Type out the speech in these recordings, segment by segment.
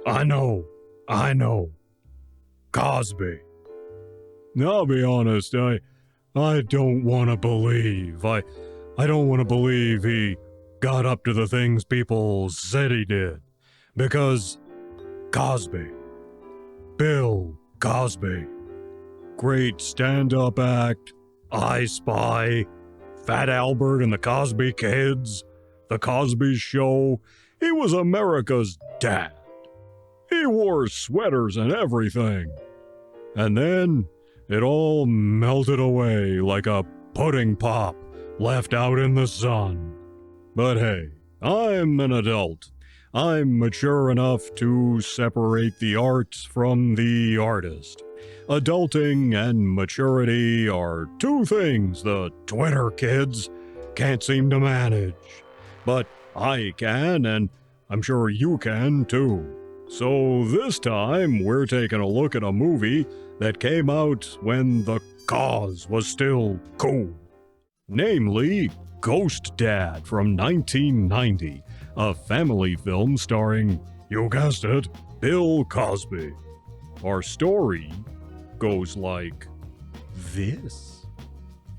I know. Cosby. I'll be honest, I don't want to believe. I don't want to believe he got up to the things people said he did. Because Cosby. Bill Cosby. Great stand-up act, I Spy, Fat Albert and the Cosby Kids, The Cosby Show. He was America's dad. He wore sweaters and everything. And then it all melted away like a pudding pop left out in the sun. But hey, I'm an adult. I'm mature enough to separate the art from the artist. Adulting and maturity are two things the Twitter kids can't seem to manage. But I can, and I'm sure you can too. So this time, we're taking a look at a movie that came out when the cause was still cool. Namely, Ghost Dad from 1990, a family film starring, you guessed it, Bill Cosby. Our story goes like this.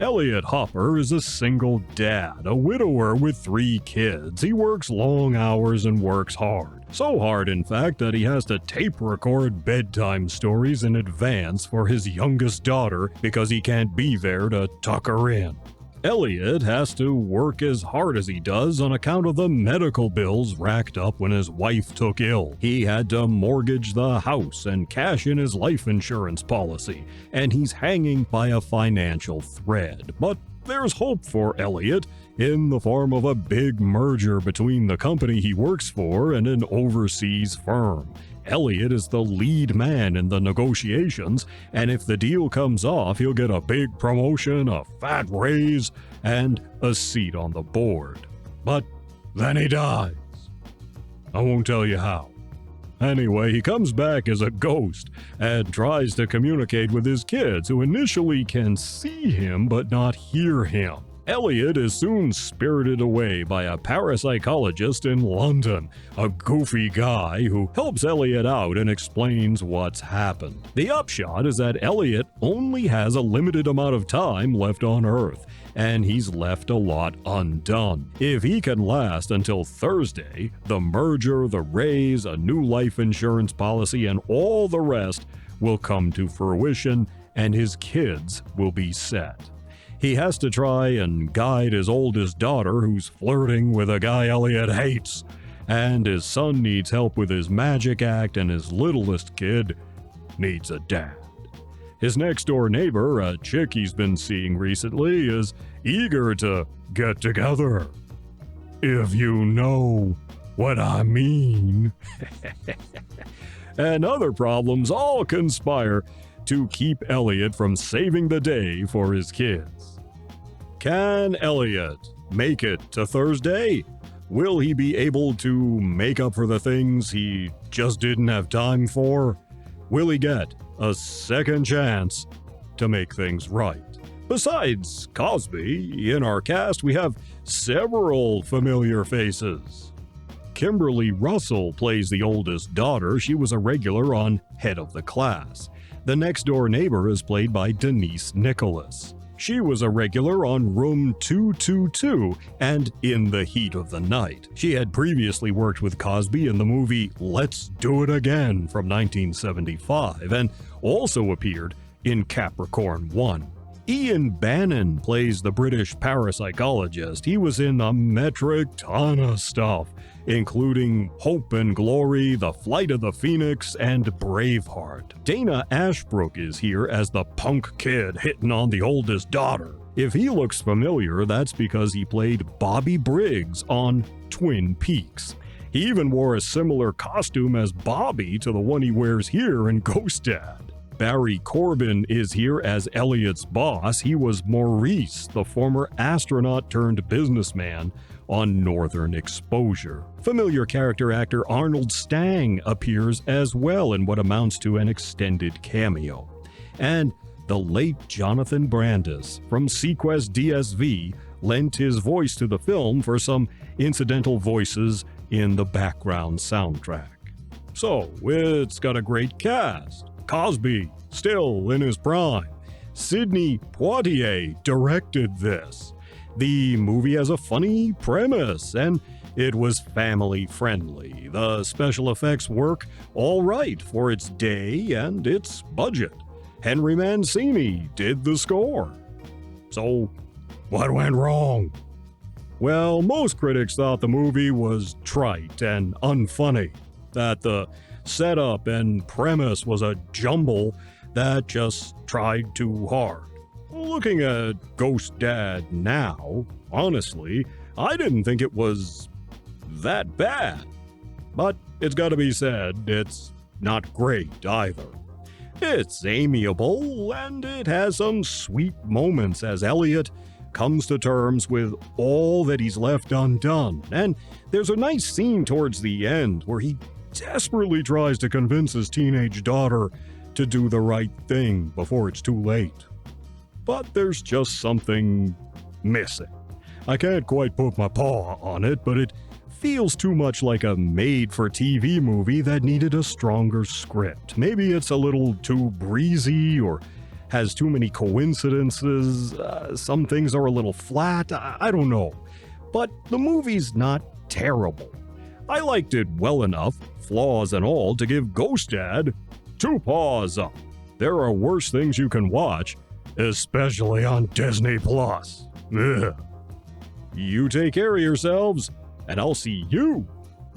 Elliot Hopper is a single dad, a widower with 3 kids. He works long hours and works hard. So hard, in fact, that he has to tape record bedtime stories in advance for his youngest daughter because he can't be there to tuck her in. Elliot has to work as hard as he does on account of the medical bills racked up when his wife took ill. He had to mortgage the house and cash in his life insurance policy, and he's hanging by a financial thread. But there's hope for Elliot in the form of a big merger between the company he works for and an overseas firm. Elliot is the lead man in the negotiations, and if the deal comes off, he'll get a big promotion, a fat raise, and a seat on the board. But then he dies. I won't tell you how. Anyway, he comes back as a ghost and tries to communicate with his kids, who initially can see him but not hear him. Elliot is soon spirited away by a parapsychologist in London, a goofy guy who helps Elliot out and explains what's happened. The upshot is that Elliot only has a limited amount of time left on Earth, and he's left a lot undone. If he can last until Thursday, the merger, the raise, a new life insurance policy, and all the rest will come to fruition, and his kids will be set. He has to try and guide his oldest daughter, who's flirting with a guy Elliot hates, and his son needs help with his magic act, and his littlest kid needs a dad. His next-door neighbor, a chick he's been seeing recently, is eager to get together. If you know what I mean. And other problems all conspire to keep Elliot from saving the day for his kids. Can Elliot make it to Thursday? Will he be able to make up for the things he just didn't have time for? Will he get a second chance to make things right? Besides Cosby, in our cast we have several familiar faces. Kimberly Russell plays the oldest daughter. She was a regular on Head of the Class. The next-door neighbor is played by Denise Nicholas. She was a regular on Room 222 and In the Heat of the Night. She had previously worked with Cosby in the movie Let's Do It Again from 1975 and also appeared in Capricorn 1. Ian Bannen plays the British parapsychologist. He was in a metric ton of stuff, including Hope and Glory, The Flight of the Phoenix, and Braveheart. Dana Ashbrook is here as the punk kid hitting on the oldest daughter. If he looks familiar, that's because he played Bobby Briggs on Twin Peaks. He even wore a similar costume as Bobby to the one he wears here in Ghost Dad. Barry Corbin is here as Elliot's boss. He was Maurice, the former astronaut turned businessman on Northern Exposure. Familiar character actor Arnold Stang appears as well in what amounts to an extended cameo. And the late Jonathan Brandis from Sequest DSV lent his voice to the film for some incidental voices in the background soundtrack. So, it's got a great cast. Cosby, still in his prime. Sidney Poitier directed this. The movie has a funny premise, and it was family friendly. The special effects work all right for its day and its budget. Henry Mancini did the score. So, what went wrong? Well, most critics thought the movie was trite and unfunny, that the setup and premise was a jumble that just tried too hard. Looking at Ghost Dad now, honestly, I didn't think it was that bad. But it's gotta be said, it's not great either. It's amiable, and it has some sweet moments as Elliot comes to terms with all that he's left undone, and there's a nice scene towards the end where he desperately tries to convince his teenage daughter to do the right thing before it's too late. But there's just something missing. I can't quite put my paw on it, but it feels too much like a made-for-TV movie that needed a stronger script. Maybe it's a little too breezy or has too many coincidences. Some things are a little flat. I don't know. But the movie's not terrible. I liked it well enough, flaws and all, to give Ghost Dad 2 paws up. There are worse things you can watch, especially on Disney+. Ugh. You take care of yourselves, and I'll see you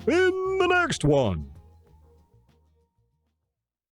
in the next one.